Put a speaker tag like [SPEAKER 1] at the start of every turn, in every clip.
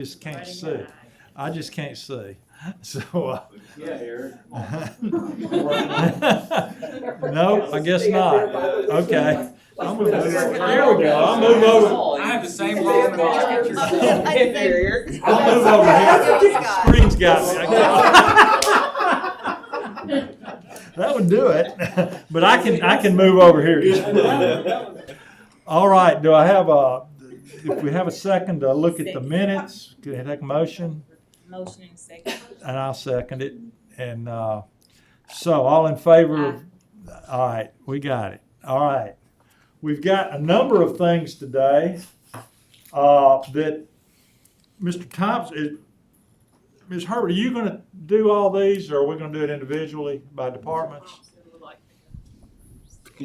[SPEAKER 1] Just can't see. I just can't see. So,
[SPEAKER 2] Yeah, Eric.
[SPEAKER 1] no, I guess not. Okay. I'm gonna move over. There we go. I'll move over.
[SPEAKER 2] I have the same problem.
[SPEAKER 1] I'll move over here. Screen's got me. That would do it. But I can move over here. All right. Do I have if we have a second to look at the minutes, can I take a motion?
[SPEAKER 3] Motion and second.
[SPEAKER 1] And I'll second it. And so all in favor? All right, we got it. All right. We've got a number of things today that Mr. Thompson, Ms. Herbert, are you going to do all these, or are we going to do it individually by departments?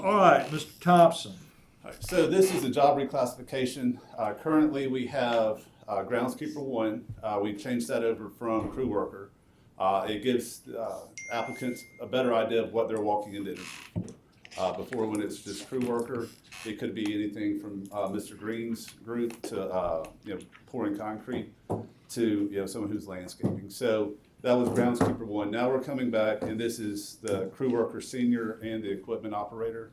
[SPEAKER 1] All right, Mr. Thompson.
[SPEAKER 4] All right, so this is a job reclassification. Currently, we have groundskeeper 1. We changed that over from crew worker. It gives applicants a better idea of what they're walking into. Before, when it's just crew worker, it could be anything from Mr. Green's group to pouring concrete to someone who's landscaping. So that was groundskeeper 1. Now we're coming back, and this is the crew worker senior and the equipment operator.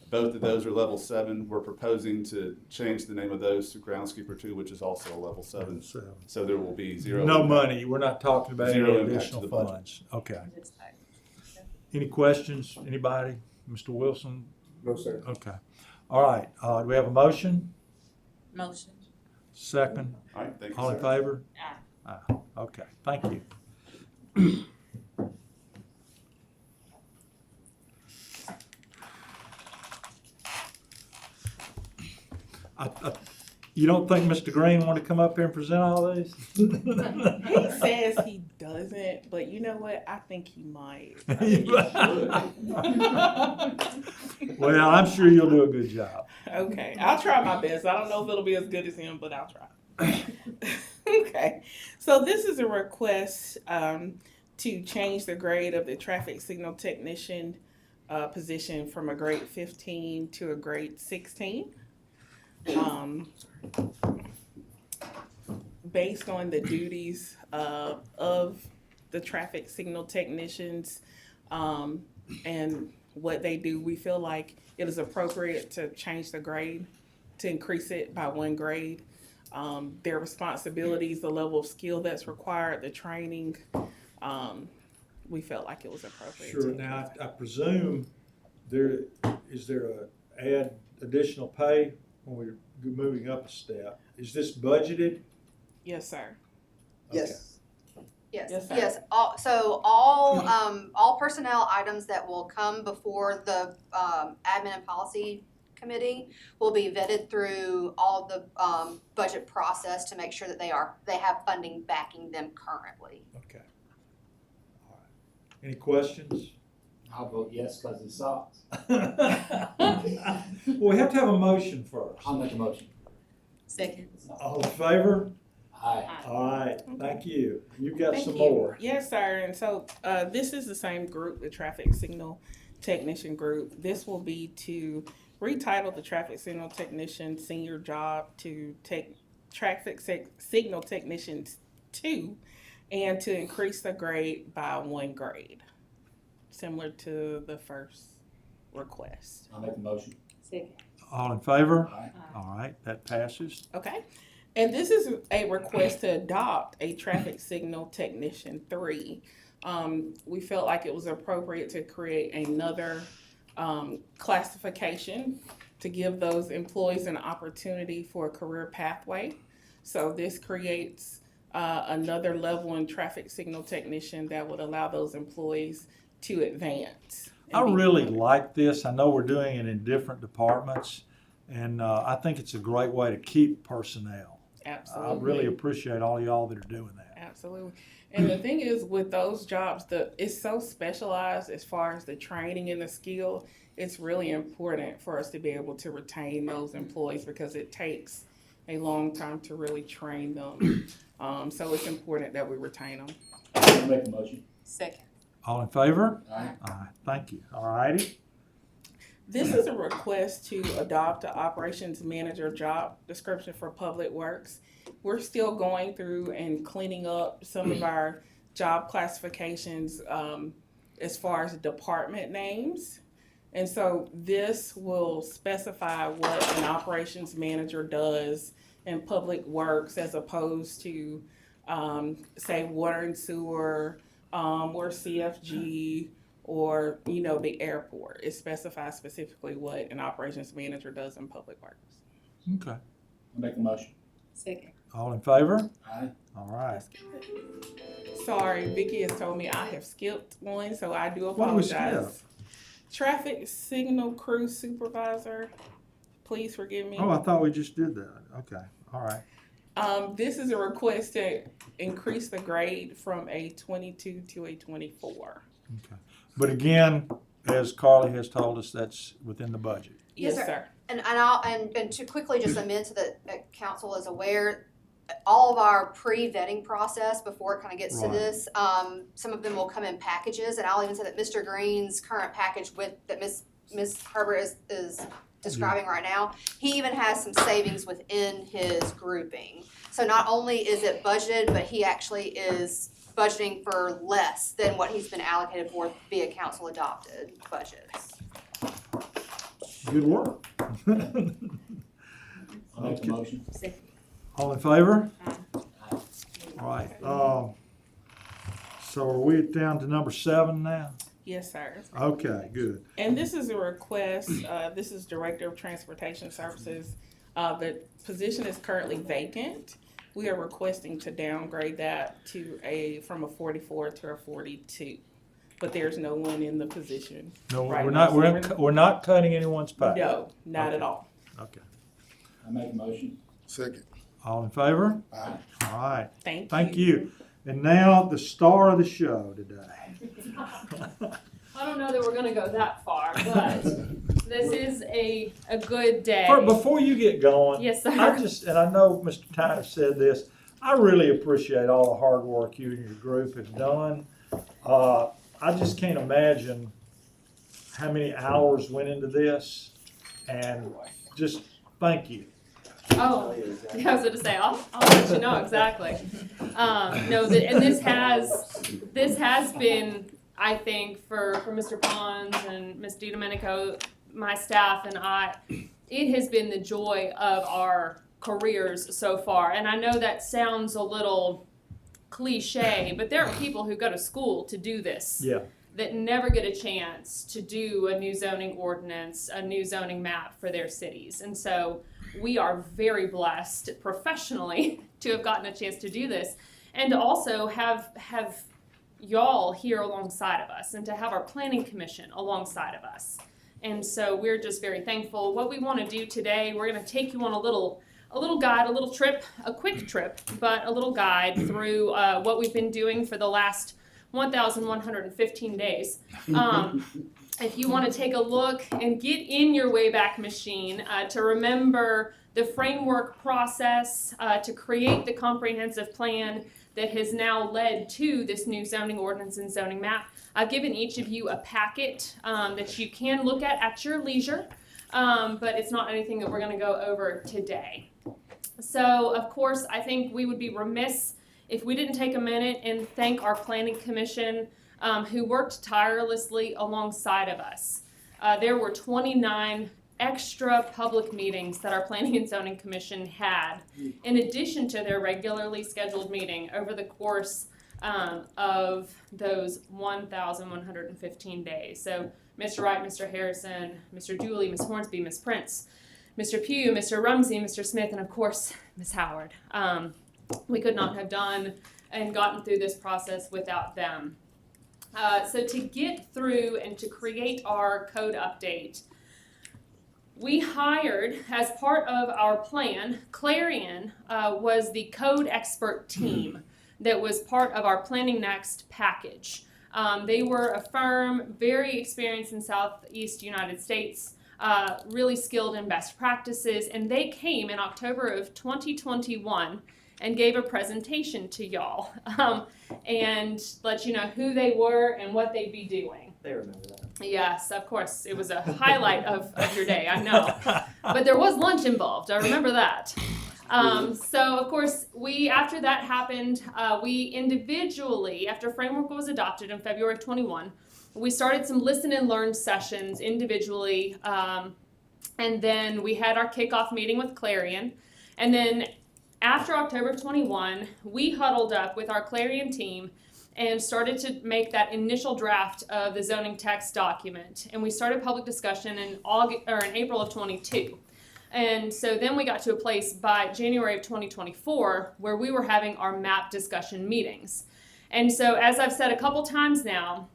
[SPEAKER 4] Both of those are level 7. We're proposing to change the name of those to groundskeeper 2, which is also a level 7. So there will be zero.
[SPEAKER 1] No money. We're not talking about any
[SPEAKER 4] Zero impact to
[SPEAKER 1] additional
[SPEAKER 4] the budget.
[SPEAKER 1] funds. Okay. Any questions? Anybody? Mr. Wilson?
[SPEAKER 2] No, sir.
[SPEAKER 1] Okay. All right. Do we have a motion?
[SPEAKER 3] Motion.
[SPEAKER 1] Second?
[SPEAKER 4] All right, thank you,
[SPEAKER 1] All in
[SPEAKER 4] sir.
[SPEAKER 1] favor?
[SPEAKER 3] Aye.
[SPEAKER 1] Aye. Okay, thank you. You don't think Mr. Green want to come up here and present all these?
[SPEAKER 5] He says he doesn't, but you know what? I think he might.
[SPEAKER 1] Well, I'm sure you'll do a good job.
[SPEAKER 5] Okay, I'll try my best. I don't know if it'll be as good as him, but I'll try. Okay, so this is a request to change the grade of the traffic signal technician position from a grade 15 to a grade 16. Based on the duties of the traffic signal technicians and what they do, we feel like it is appropriate to change the grade, to increase it by 1 grade. Their responsibilities, the level of skill that's required, the training, we felt like it was appropriate.
[SPEAKER 1] Sure. Now, I presume is there a add additional pay when we're moving up a step? Is this budgeted?
[SPEAKER 5] Yes, sir.
[SPEAKER 6] Yes.
[SPEAKER 5] Yes,
[SPEAKER 7] Yes,
[SPEAKER 5] sir.
[SPEAKER 7] yes. All personnel items that will come before the admin and policy committee will be vetted through all of the budget process to make sure that they have funding backing them currently.
[SPEAKER 1] Okay. All right. Any questions?
[SPEAKER 2] I'll vote yes because it sucks.
[SPEAKER 1] Well, we have to have a motion first.
[SPEAKER 2] I'll make a motion.
[SPEAKER 3] Second.
[SPEAKER 1] All in favor?
[SPEAKER 2] Aye.
[SPEAKER 1] All right, thank you. You've got
[SPEAKER 5] Thank
[SPEAKER 1] some
[SPEAKER 5] you.
[SPEAKER 1] more.
[SPEAKER 5] Yes, sir. And so this is the same group, the traffic signal technician group. This will be to retitle the traffic signal technician senior job to traffic signal technicians 2, and to increase the grade by 1 grade, similar to the first request.
[SPEAKER 2] I'll make a motion.
[SPEAKER 3] Second.
[SPEAKER 1] All in favor?
[SPEAKER 2] Aye.
[SPEAKER 1] All right, that passes.
[SPEAKER 5] Okay. And this is a request to adopt a traffic signal technician 3. We felt like it was appropriate to create another classification to give those employees an opportunity for a career pathway. So this creates another level in traffic signal technician that would allow those employees to advance.
[SPEAKER 1] I really like this. I know we're doing it in different departments, and I think it's a great way to keep personnel.
[SPEAKER 5] Absolutely.
[SPEAKER 1] I really appreciate all y'all that are doing that.
[SPEAKER 5] Absolutely. And the thing is, with those jobs, it's so specialized as far as the training and the skill. It's really important for us to be able to retain those employees because it takes a long time to really train them. So it's important that we retain them.
[SPEAKER 2] I'll make a motion.
[SPEAKER 3] Second.
[SPEAKER 1] All in favor?
[SPEAKER 2] Aye.
[SPEAKER 1] All right, thank you. All righty.
[SPEAKER 5] This is a request to adopt an operations manager job description for Public Works. We're still going through and cleaning up some of our job classifications as far as department names. And so this will specify what an operations manager does in Public Works as opposed to, say, water and sewer, or CFG, or, the airport. It specifies specifically what an operations manager does in Public Works.
[SPEAKER 1] Okay.
[SPEAKER 2] I'll make a motion.
[SPEAKER 3] Second.
[SPEAKER 1] All in favor?
[SPEAKER 2] Aye.
[SPEAKER 1] All right.
[SPEAKER 5] Sorry, Vicky has told me I have skipped one, so I do
[SPEAKER 1] What do we
[SPEAKER 5] apologize.
[SPEAKER 1] skip?
[SPEAKER 5] Traffic signal crew supervisor, please forgive me.
[SPEAKER 1] Oh, I thought we just did that. Okay, all right.
[SPEAKER 5] This is a request to increase the grade from a 22 to a 24.
[SPEAKER 1] Okay. But again, as Carly has told us, that's within the budget.
[SPEAKER 7] Yes,
[SPEAKER 5] Yes,
[SPEAKER 7] sir.
[SPEAKER 5] sir.
[SPEAKER 7] And to quickly just amend so that council is aware, all of our pre-vetting process before it kind of gets to
[SPEAKER 1] Right.
[SPEAKER 7] this, some of them will come in packages, and I'll even say that Mr. Green's current package that Ms. Herbert is describing right now, he even has some savings within his grouping. So not only is it budgeted, but he actually is budgeting for less than what he's been allocated for via council adopted budgets.
[SPEAKER 1] Good work.
[SPEAKER 2] I'll make
[SPEAKER 1] Okay.
[SPEAKER 2] a motion.
[SPEAKER 3] Second.
[SPEAKER 1] All in favor?
[SPEAKER 3] Aye.
[SPEAKER 1] All right. So are we down to number 7 now?
[SPEAKER 5] Yes, sir.
[SPEAKER 1] Okay, good.
[SPEAKER 5] And this is a request, this is Director of Transportation Services. The position is currently vacant. We are requesting to downgrade that to from a 44 to a 42. But there's no one in the position.
[SPEAKER 1] No,
[SPEAKER 5] Right
[SPEAKER 1] we're
[SPEAKER 5] now,
[SPEAKER 1] not,
[SPEAKER 5] so
[SPEAKER 1] we're not cutting anyone's pay.
[SPEAKER 5] No, not
[SPEAKER 1] Okay.
[SPEAKER 5] at all.
[SPEAKER 1] Okay.
[SPEAKER 2] I'll make a motion.
[SPEAKER 6] Second.
[SPEAKER 1] All in favor?
[SPEAKER 2] Aye.
[SPEAKER 1] All right.
[SPEAKER 5] Thank you.
[SPEAKER 1] And now the star of the show today.
[SPEAKER 8] I don't know that we're gonna go that far, but this is a good day.
[SPEAKER 1] Before you get going,
[SPEAKER 8] Yes, sir.
[SPEAKER 1] and I know Mr. Tyner said this, I really appreciate all the hard work you and your group have done. I just can't imagine how many hours went into this, and just thank you.
[SPEAKER 8] Oh, yeah, I was gonna say, I'll let you know exactly. No, and this has been, I think, for Mr. Pons and Ms. DiDomenico, my staff and I, it has been the joy of our careers so far. And I know that sounds a little cliche, but there are people who go to school to do this.
[SPEAKER 1] Yeah.
[SPEAKER 8] That never get a chance to do a new zoning ordinance, a new zoning map for their cities. And so we are very blessed professionally to have gotten a chance to do this and to also have y'all here alongside of us and to have our planning commission alongside of us. And so we're just very thankful. What we want to do today, we're going to take you on a little guide, a little trip, a quick trip, but a little guide through what we've been doing for the last 1,115 days. If you want to take a look and get in your Wayback Machine to remember the framework process to create the comprehensive plan that has now led to this new zoning ordinance and zoning map, I've given each of you a packet that you can look at your leisure, but it's not anything that we're going to go over today. So, of course, I think we would be remiss if we didn't take a minute and thank our planning commission who worked tirelessly alongside of us. There were 29 extra public meetings that our planning and zoning commission had in addition to their regularly scheduled meeting over the course of those 1,115 days. So Mr. Wright, Mr. Harrison, Mr. Dooley, Ms. Hornsby, Ms. Prince, Mr. Pugh, Mr. Rumsey, Mr. Smith, and of course, Ms. Howard. We could not have done and gotten through this process without them. So to get through and to create our code update, we hired, as part of our plan, Clarion was the code expert team that was part of our Planning Next package. They were a firm very experienced in Southeast United States, really skilled in best practices, and they came in October of 2021 and gave a presentation to y'all and let you know who they were and what they'd be doing.
[SPEAKER 2] They remember that.
[SPEAKER 8] Yes, of course. It was a highlight of your day, I know. But there was lunch involved. I remember that. So, of course, after that happened, we individually, after framework was adopted in February of 21, we started some listen and learn sessions individually. And then we had our kickoff meeting with Clarion. And then after October of 21, we huddled up with our Clarion team and started to make that initial draft of the zoning text document. And we started public discussion in April of 22. And so then we got to a place by January of 2024 where we were having our map discussion meetings. And so, as I've said a couple times now,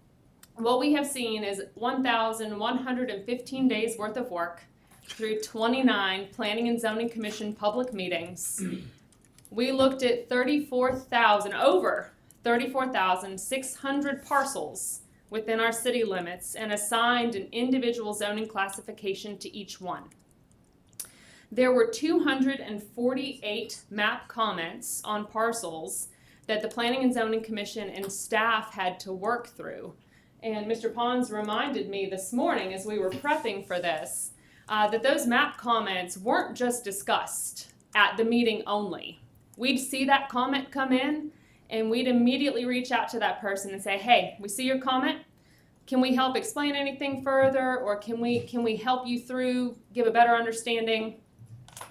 [SPEAKER 8] what we have seen is 1,115 days worth of work through 29 Planning and Zoning Commission public meetings. We looked at over 34,600 parcels within our city limits and assigned an individual zoning classification to each one. There were 248 map comments on parcels that the Planning and Zoning Commission and staff had to work through. And Mr. Pons reminded me this morning as we were prepping for this that those map comments weren't just discussed at the meeting only. We'd see that comment come in and we'd immediately reach out to that person and say, hey, we see your comment. Can we help explain anything further, or can we help you through, give a better understanding?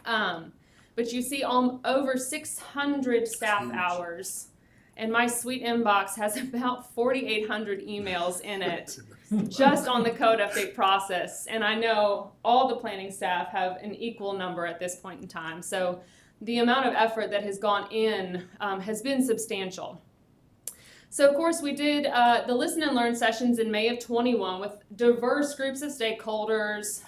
[SPEAKER 8] But you see over 600 staff hours, and my sweet inbox has about 4,800 emails in it just on the code update process. And I know all the planning staff have an equal number at this point in time. So the amount of effort that has gone in has been substantial. So, of course, we did the listen and learn sessions in May of 21 with diverse groups of stakeholders,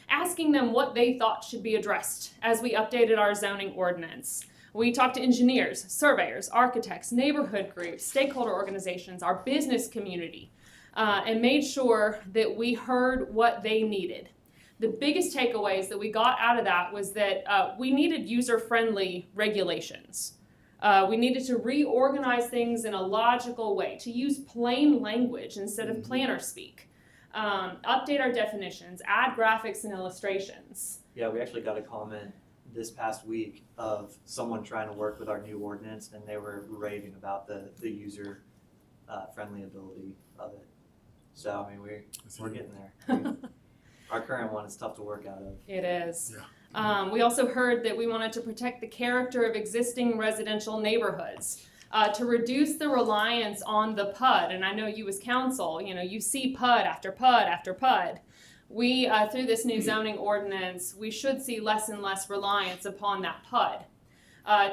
[SPEAKER 8] asking them what they thought should be addressed as we updated our zoning ordinance. We talked to engineers, surveyors, architects, neighborhood groups, stakeholder organizations, our business community, and made sure that we heard what they needed. The biggest takeaways that we got out of that was that we needed user-friendly regulations. We needed to reorganize things in a logical way, to use plain language instead of planner speak, update our definitions, add graphics and illustrations.
[SPEAKER 6] Yeah, we actually got a comment this past week of someone trying to work with our new ordinance, and they were raving about the user friendly ability of it. So, I mean, we're getting there. Our current one is tough to work out of.
[SPEAKER 8] It is.
[SPEAKER 1] Yeah.
[SPEAKER 8] We also heard that we wanted to protect the character of existing residential neighborhoods, to reduce the reliance on the PUD. And I know you as council, you see PUD after PUD after PUD. We, through this new zoning ordinance, we should see less and less reliance upon that PUD.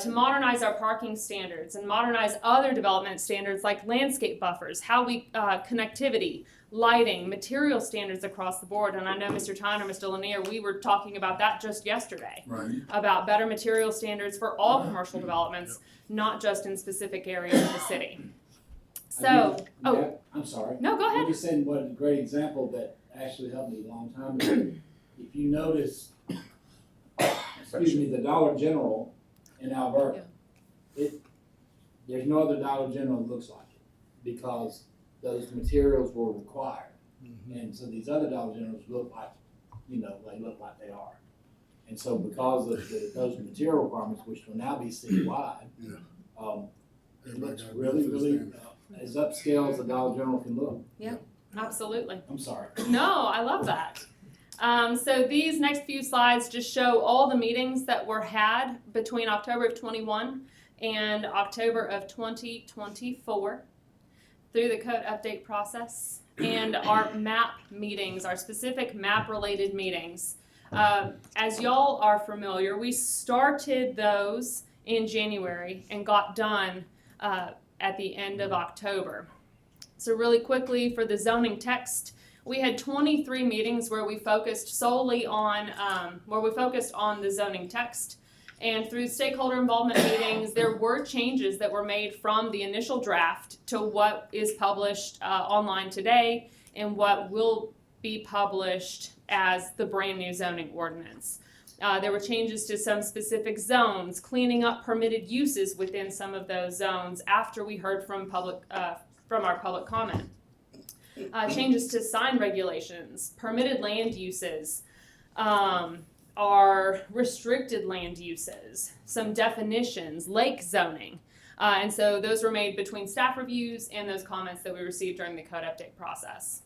[SPEAKER 8] To modernize our parking standards and modernize other development standards like landscape buffers, connectivity, lighting, material standards across the board. And I know Mr. Tyner, Mr. Lanier, we were talking about that just yesterday, about better material standards for all commercial developments, not just in specific areas of the city. So,
[SPEAKER 2] I'm sorry.
[SPEAKER 8] No, go ahead.
[SPEAKER 2] You just said what a great example that actually helped me a long time ago. If you notice, the Dollar General in Alberta, there's no other Dollar General that looks like it because those materials were required. Mm-hmm. And so these other Dollar Generals look like, they look like they are. And so because of those material requirements, which will now be citywide, it looks really, as upscale as a Dollar General can look.
[SPEAKER 8] Yeah, absolutely.
[SPEAKER 2] I'm sorry.
[SPEAKER 8] No, I love that. So these next few slides just show all the meetings that were had between October of 21 and October of 2024 through the code update process, and our map meetings, our specific map related meetings. As y'all are familiar, we started those in January and got done at the end of October. So really quickly for the zoning text, we had 23 meetings where we focused solely on the zoning text. And through stakeholder involvement meetings, there were changes that were made from the initial draft to what is published online today and what will be published as the brand new zoning ordinance. There were changes to some specific zones, cleaning up permitted uses within some of those zones after we heard from our public comment. changes to sign regulations, permitted land uses, our restricted land uses, some definitions, lake zoning. And so those were made between staff reviews and those comments that we received during the code update process.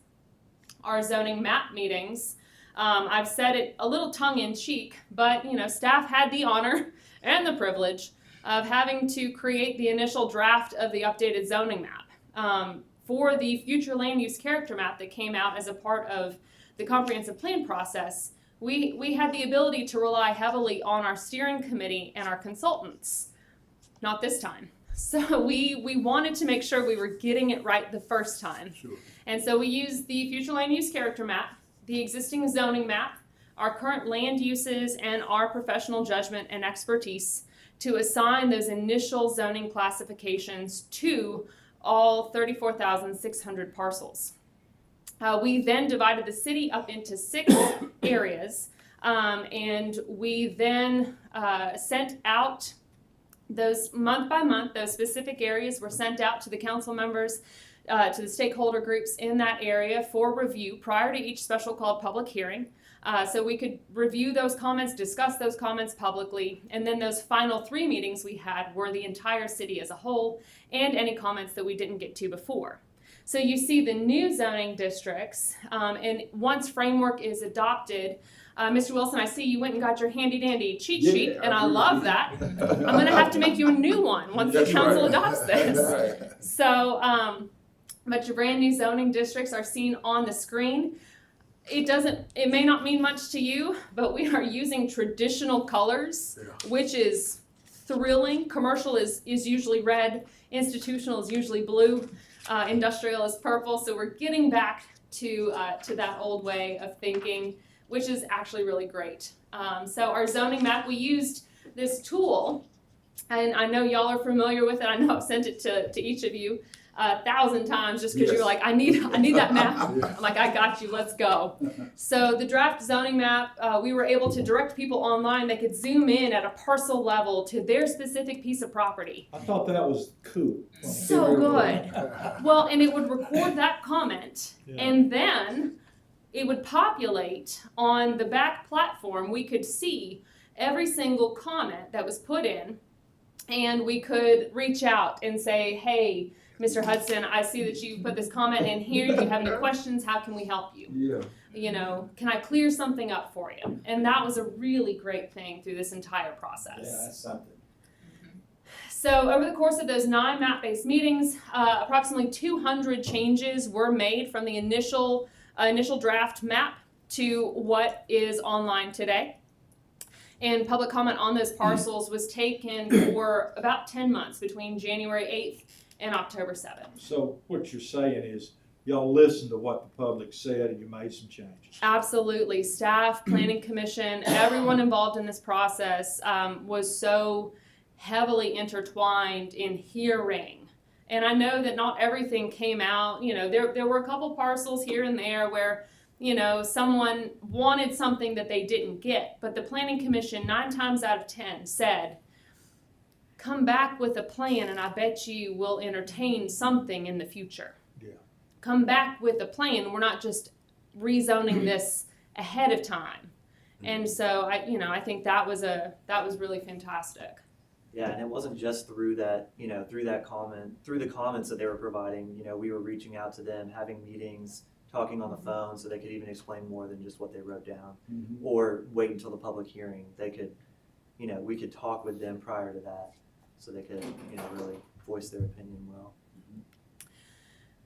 [SPEAKER 8] Our zoning map meetings, I've said it a little tongue-in-cheek, but staff had the honor and the privilege of having to create the initial draft of the updated zoning map. For the future land use character map that came out as a part of the comprehensive plan process, we had the ability to rely heavily on our steering committee and our consultants. Not this time. So we wanted to make sure we were getting it right the first time.
[SPEAKER 1] Sure.
[SPEAKER 8] And so we used the future land use character map, the existing zoning map, our current land uses, and our professional judgment and expertise to assign those initial zoning classifications to all 34,600 parcels. We then divided the city up into 6 areas, and we then sent out those month by month. Those specific areas were sent out to the council members, to the stakeholder groups in that area for review prior to each special called public hearing. So we could review those comments, discuss those comments publicly, and then those final 3 meetings we had were the entire city as a whole and any comments that we didn't get to before. So you see the new zoning districts, and once framework is adopted, Mr. Wilson, I see you went and got your handy dandy cheat sheet, and I love that. I'm going to have to make you a new one once the council adopts this. So, but your brand new zoning districts are seen on the screen. It may not mean much to you, but we are using traditional colors, which is thrilling. Commercial is usually red, institutional is usually blue, industrial is purple. So we're getting back to that old way of thinking, which is actually really great. So our zoning map, we used this tool, and I know y'all are familiar with it. I know I've sent it to each of you 1,000 times just because you were like, I need that map. I'm like, I got you, let's go. So the draft zoning map, we were able to direct people online. They could zoom in at a parcel level to their specific piece of property.
[SPEAKER 1] I thought that was cool.
[SPEAKER 8] So good. Well, and it would record that comment, and then it would populate on the back platform. We could see every single comment that was put in, and we could reach out and say, hey, Mr. Hudson, I see that you put this comment in here. Do you have any questions? How can we help you? Can I clear something up for you? And that was a really great thing through this entire process.
[SPEAKER 2] Yeah, that's something.
[SPEAKER 8] So over the course of those 9 map-based meetings, approximately 200 changes were made from the initial draft map to what is online today. And public comment on those parcels was taken for about 10 months, between January 8th and October 7th.
[SPEAKER 1] So what you're saying is y'all listened to what the public said and you made some changes.
[SPEAKER 8] Absolutely. Staff, planning commission, everyone involved in this process was so heavily intertwined in hearing. And I know that not everything came out. There were a couple parcels here and there where someone wanted something that they didn't get. But the planning commission 9 times out of 10 said, come back with a plan and I bet you will entertain something in the future.
[SPEAKER 1] Yeah.
[SPEAKER 8] Come back with a plan. We're not just rezoning this ahead of time. And so I think that was really fantastic.
[SPEAKER 6] Yeah, and it wasn't just through that, through the comments that they were providing. We were reaching out to them, having meetings, talking on the phone so they could even explain more than just what they wrote down, or wait until the public hearing. They could, we could talk with them prior to that so they could, really voice their opinion well.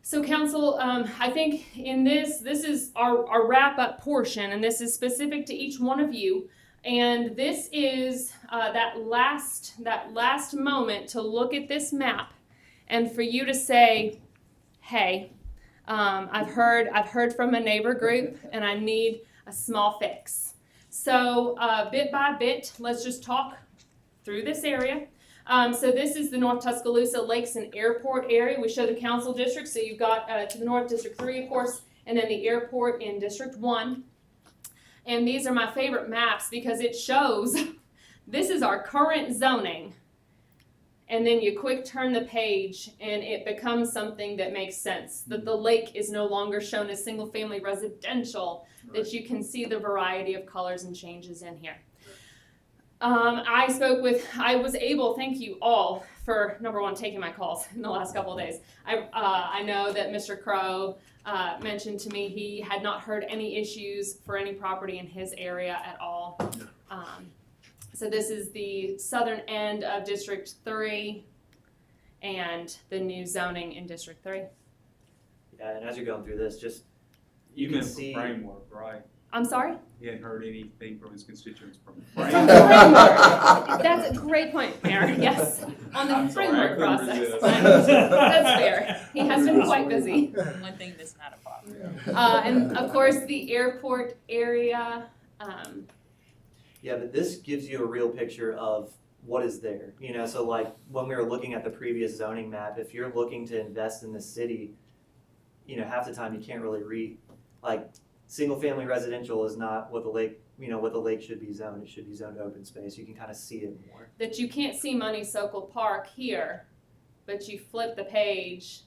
[SPEAKER 8] So council, I think in this is our wrap-up portion, and this is specific to each one of you. And this is that last moment to look at this map and for you to say, hey, I've heard from a neighbor group and I need a small fix. So bit by bit, let's just talk through this area. So this is the North Tuscaloosa Lakes and Airport area. We show the council district. So you've got to the north District 3, of course, and then the airport in District 1. And these are my favorite maps because it shows this is our current zoning. and then you quick turn the page and it becomes something that makes sense, that the lake is no longer shown as single family residential, that you can see the variety of colors and changes in here. I was able, thank you all for, number one, taking my calls in the last couple of days. I know that Mr. Crow mentioned to me he had not heard any issues for any property in his area at all. So this is the southern end of District 3 and the new zoning in District 3.
[SPEAKER 6] Yeah, and as you're going through this, just you
[SPEAKER 9] You
[SPEAKER 6] can
[SPEAKER 9] meant for
[SPEAKER 6] see.
[SPEAKER 9] framework, right?
[SPEAKER 8] I'm sorry?
[SPEAKER 9] He hadn't heard anything from his constituents from the
[SPEAKER 8] From
[SPEAKER 9] framework.
[SPEAKER 8] the framework. That's a great point, Mayor. Yes, on the
[SPEAKER 9] I'm sorry, I
[SPEAKER 8] framework
[SPEAKER 9] couldn't
[SPEAKER 8] process.
[SPEAKER 9] resist.
[SPEAKER 8] That's fair. He has been quite busy.
[SPEAKER 3] One thing that's not a problem.
[SPEAKER 8] And of course, the airport area.
[SPEAKER 6] Yeah, but this gives you a real picture of what is there. You know, so like when we were looking at the previous zoning map, if you're looking to invest in the city, you know, half the time you can't really read, like, single family residential is not what the lake, you know, what the lake should be zoned. It should be zoned open space. You can kind of see it more.
[SPEAKER 8] That you can't see Money-Sokol Park here, but you flip the page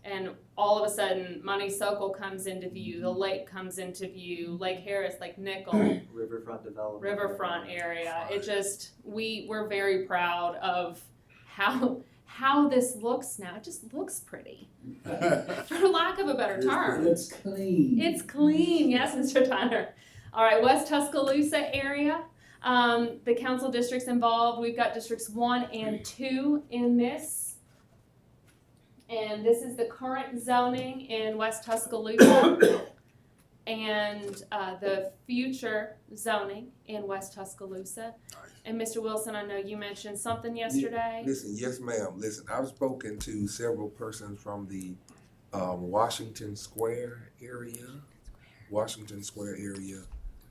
[SPEAKER 8] and all of a sudden Money-Sokol comes into view, the lake comes into view, Lake Harris, Lake Nickel,
[SPEAKER 6] Riverfront development.
[SPEAKER 8] riverfront area. It just, we're very proud of how this looks now. It just looks pretty, for lack of a better term.
[SPEAKER 2] It's clean.
[SPEAKER 8] It's clean, yes, Mr. Tyner. All right, West Tuscaloosa area. The council districts involved, we've got districts 1 and 2 in this. And this is the current zoning in West Tuscaloosa. And the future zoning in West Tuscaloosa. And Mr. Wilson, I know you mentioned something yesterday.
[SPEAKER 10] Listen, yes, ma'am. Listen, I've spoken to several persons from the Washington Square area,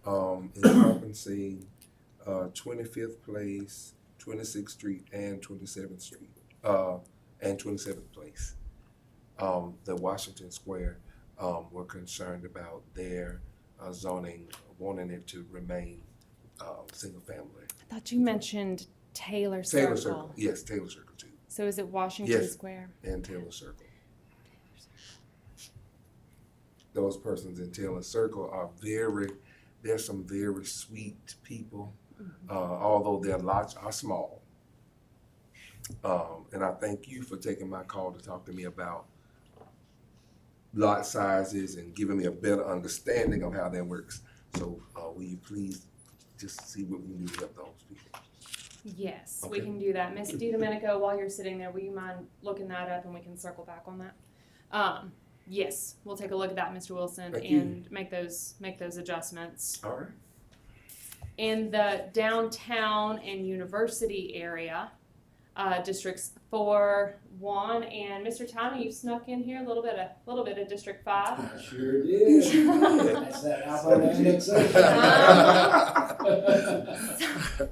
[SPEAKER 10] encompassing 25th Place, 26th Street, and 27th Street, and 27th Place. The Washington Square were concerned about their zoning, wanting it to remain single family.
[SPEAKER 8] I thought you mentioned Taylor Circle.
[SPEAKER 10] Taylor Circle, yes, Taylor Circle too,
[SPEAKER 8] So is it Washington
[SPEAKER 10] Yes.
[SPEAKER 8] Square?
[SPEAKER 10] and Taylor Circle. Those persons in Taylor Circle are they're some very sweet people, although their lots are small. And I thank you for taking my call to talk to me about lot sizes and giving me a better understanding of how that works. So will you please just see what we need to help those people?
[SPEAKER 8] Yes, we
[SPEAKER 10] Okay.
[SPEAKER 8] can do that. Ms. DiDomenico, while you're sitting there, will you mind looking that up and we can circle back on that? Yes, we'll take a look at that, Mr. Wilson,
[SPEAKER 10] Thank you.
[SPEAKER 8] and make those adjustments.
[SPEAKER 10] All right.
[SPEAKER 8] In the downtown and university area, districts 4, 1, and Mr. Tommy, you snuck in here a little bit of District 5.
[SPEAKER 2] I sure did. That's that Alpha annexation.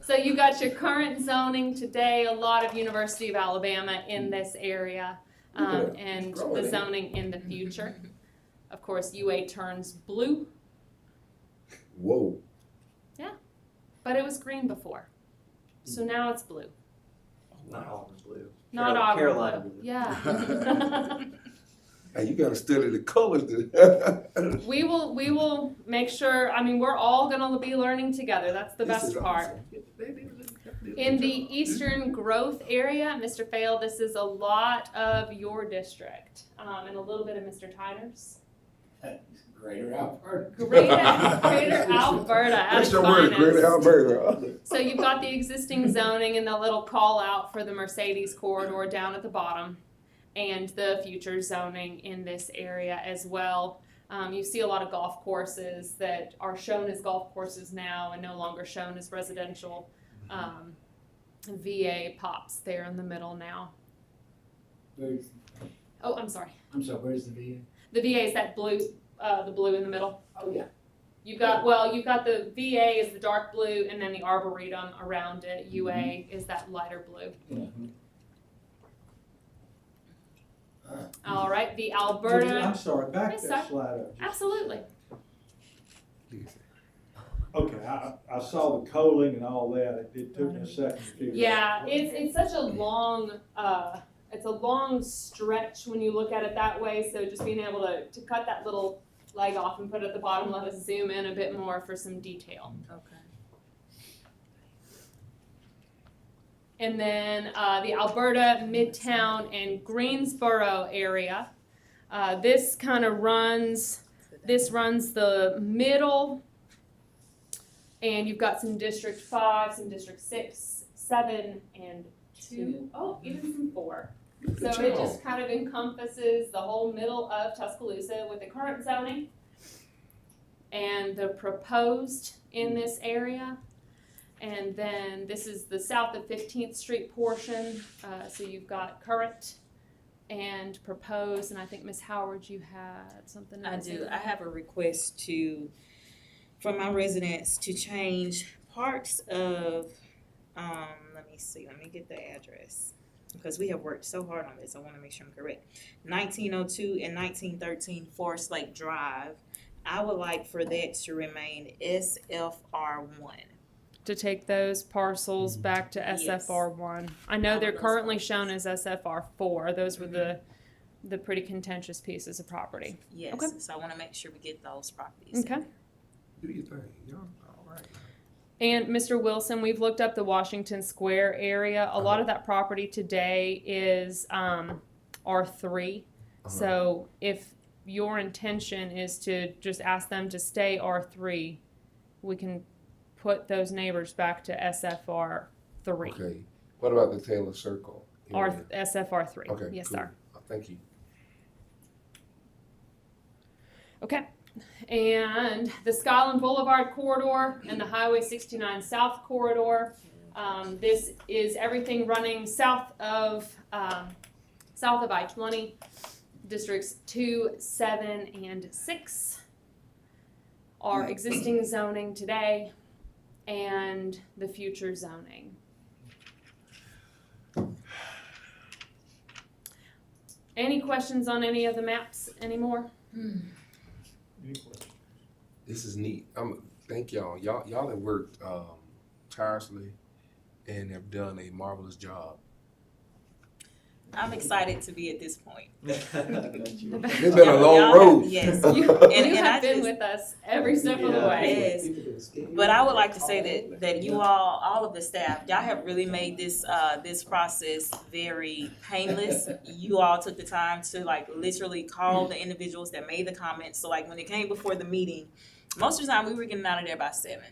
[SPEAKER 8] So you got your current zoning today, a lot of University of Alabama in this area, and the zoning in the future. Of course, UA turns blue,
[SPEAKER 10] Whoa.
[SPEAKER 8] but it was green before. So now it's blue.
[SPEAKER 6] Not all in blue.
[SPEAKER 8] Not auburn
[SPEAKER 6] Carolina
[SPEAKER 8] blue.
[SPEAKER 6] blue.
[SPEAKER 8] Yeah.
[SPEAKER 10] Hey, you gotta study the colors.
[SPEAKER 8] We will make sure, I mean, we're all gonna be learning together. That's the
[SPEAKER 10] This
[SPEAKER 8] best
[SPEAKER 10] is
[SPEAKER 8] part.
[SPEAKER 10] awesome.
[SPEAKER 8] In the eastern growth area, Mr. Fail, this is a lot of your district, and a little bit of Mr. Tyner's.
[SPEAKER 2] Greater Alpha.
[SPEAKER 8] Greater Alberta at
[SPEAKER 10] That's
[SPEAKER 8] its
[SPEAKER 10] your word,
[SPEAKER 8] finest.
[SPEAKER 10] Greater Alberta.
[SPEAKER 8] So you've got the existing zoning and the little call out for the Mercedes corridor down at the bottom, and the future zoning in this area as well. You see a lot of golf courses that are shown as golf courses now and no longer shown as residential. VA pops there in the middle now. Oh, I'm sorry.
[SPEAKER 2] I'm sorry, where's the VA?
[SPEAKER 8] The VA is that blue, the blue in the middle.
[SPEAKER 2] Oh, yeah.
[SPEAKER 8] You've got the VA is the dark blue, and then the Arboretum around it. UA is that lighter blue.
[SPEAKER 2] Mhm.
[SPEAKER 8] All right, the Alberta.
[SPEAKER 1] I'm sorry, back
[SPEAKER 8] Yes,
[SPEAKER 1] that
[SPEAKER 8] sir.
[SPEAKER 1] slide up.
[SPEAKER 8] Absolutely.
[SPEAKER 1] Okay, I saw the coaling and all that. It took me a second to figure
[SPEAKER 8] Yeah,
[SPEAKER 1] out.
[SPEAKER 8] it's such a long, it's a long stretch when you look at it that way, so just being able to cut that little leg off and put it at the bottom, let us zoom in a bit more for some detail.
[SPEAKER 3] Okay.
[SPEAKER 8] And then the Alberta, Midtown, and Greensboro area. This kind of runs the middle, and you've got some District 5, some District 6, 7, and 2. Oh, even some 4. So it just kind of encompasses the whole middle of Tuscaloosa with the current zoning and the proposed in this area. And then this is the south of 15th Street portion. So you've got current and proposed, and I think Ms. Howard, you had something
[SPEAKER 3] I
[SPEAKER 8] else.
[SPEAKER 3] do. I have a request from my residents to change parts of, let me see, let me get the address. Because we have worked so hard on this, I want to make sure I'm correct. 1902 and 1913 Forest Lake Drive. I would like for that to remain SFR1.
[SPEAKER 8] To take those parcels back to SFR1. I know they're currently shown as SFR4. Those were the pretty contentious pieces of property.
[SPEAKER 3] Yes,
[SPEAKER 8] Okay.
[SPEAKER 3] so I want to make sure we get those properties.
[SPEAKER 8] Okay.
[SPEAKER 10] Do your thing, y'all. All right.
[SPEAKER 8] And Mr. Wilson, we've looked up the Washington Square area. A lot of that property today is R3. So if your intention is to just ask them to stay R3, we can put those neighbors back to SFR3.
[SPEAKER 10] Okay. What about the Taylor Circle? area?
[SPEAKER 8] SFR3.
[SPEAKER 10] Okay.
[SPEAKER 8] Yes,
[SPEAKER 10] cool.
[SPEAKER 8] sir.
[SPEAKER 10] Thank you.
[SPEAKER 8] Okay. And the Skyland Boulevard corridor and the Highway 69 South corridor. This is everything running south of I-20, districts 2, 7, and 6 are existing zoning today, and the future zoning. Any questions on any of the maps anymore?
[SPEAKER 10] This is neat. Thank y'all. Y'all have worked tirelessly and have done a marvelous job.
[SPEAKER 3] I'm excited to be at this point.
[SPEAKER 10] It's been a long road.
[SPEAKER 3] Yes.
[SPEAKER 8] You
[SPEAKER 3] And I
[SPEAKER 8] have been
[SPEAKER 3] just-
[SPEAKER 8] with us every step of the way.
[SPEAKER 3] Yes, but I would like to say that you all of the staff, y'all have really made this process very painless. You all took the time to like literally call the individuals that made the comments. So like when it came before the meeting, most of the time we were getting out of there by 7,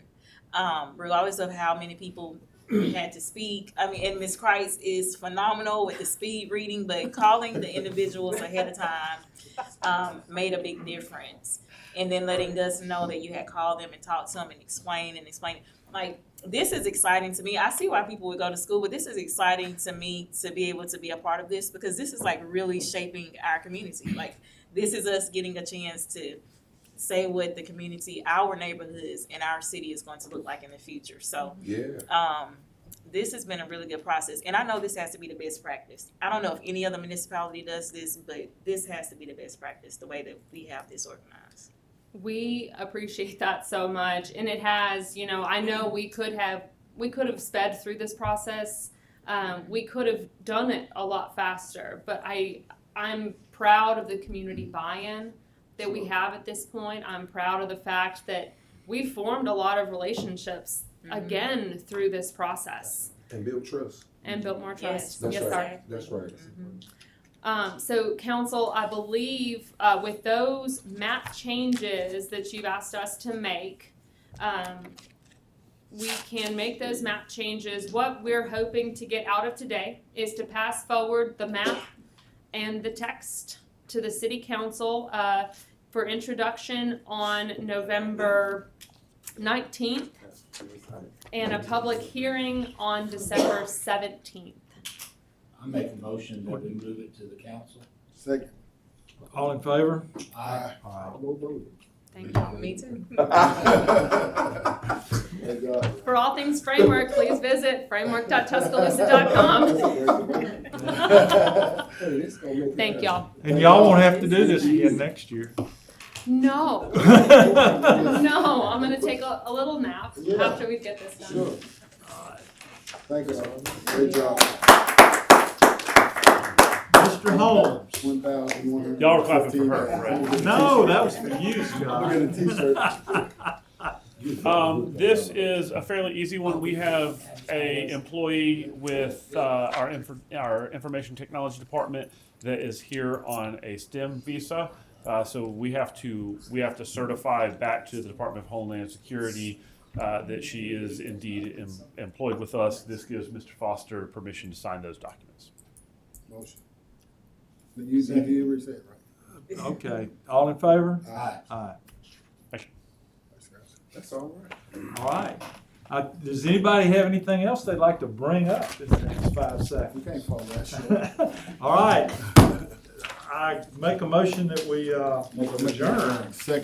[SPEAKER 3] regardless of how many people we had to speak. I mean, and Ms. Christ is phenomenal with the speed reading, but calling the individuals ahead of time made a big difference. And then letting us know that you had called them and talked to them and explained. Like, this is exciting to me. I see why people would go to school, but this is exciting to me to be able to be a part of this because this is like really shaping our community. Like, this is us getting a chance to say what the community, our neighborhoods, and our city is going to look like in the future. So,
[SPEAKER 10] Yeah.
[SPEAKER 3] this has been a really good process, and I know this has to be the best practice. I don't know if any other municipality does this, but this has to be the best practice, the way that we have this organized.
[SPEAKER 8] We appreciate that so much, and it has, I know we could have sped through this process. We could have done it a lot faster, but I'm proud of the community buy-in that we have at this point. I'm proud of the fact that we formed a lot of relationships again through this process
[SPEAKER 10] And build trust.
[SPEAKER 8] and built more trust.
[SPEAKER 10] That's
[SPEAKER 8] Yes,
[SPEAKER 10] right.
[SPEAKER 8] sir.
[SPEAKER 10] That's right.
[SPEAKER 8] So council, I believe with those map changes that you've asked us to make, we can make those map changes. What we're hoping to get out of today is to pass forward the map and the text to the city council for introduction on November 19th and a public hearing on December 17th.
[SPEAKER 2] I make a motion that we move it to the council.
[SPEAKER 10] Second.
[SPEAKER 1] All in favor?
[SPEAKER 2] Aye.
[SPEAKER 1] All
[SPEAKER 8] Thank you.
[SPEAKER 3] Me too.
[SPEAKER 8] For all things framework, please visit framework.tuscaloosa.com. Thank y'all.
[SPEAKER 1] right. And y'all won't have to do this again next year.
[SPEAKER 8] No. No, I'm gonna take a little nap
[SPEAKER 11] Yeah.
[SPEAKER 8] after we get this done.
[SPEAKER 11] Sure. Thank you, great job.
[SPEAKER 1] Mr. Holmes.
[SPEAKER 11] 1,115.
[SPEAKER 12] Y'all were clapping for her, right?
[SPEAKER 1] No, that was for you,
[SPEAKER 11] Look
[SPEAKER 1] Scott.
[SPEAKER 11] at the t-shirt.
[SPEAKER 12] This is a fairly easy one. We have a employee with our information technology department that is here on a STEM visa. So we have to certify back to the Department of Homeland Security that she is indeed employed with us. This gives Mr. Foster permission to sign those documents.
[SPEAKER 11] Motion. You already said, right?
[SPEAKER 1] Okay, all in favor?
[SPEAKER 11] Aye.
[SPEAKER 1] Aye.
[SPEAKER 10] That's all right.
[SPEAKER 1] All right. Does anybody have anything else they'd like to bring up in the next 5 seconds?
[SPEAKER 11] You can't follow that shit.
[SPEAKER 1] All right. I make a motion that we adjourn.
[SPEAKER 11] Second.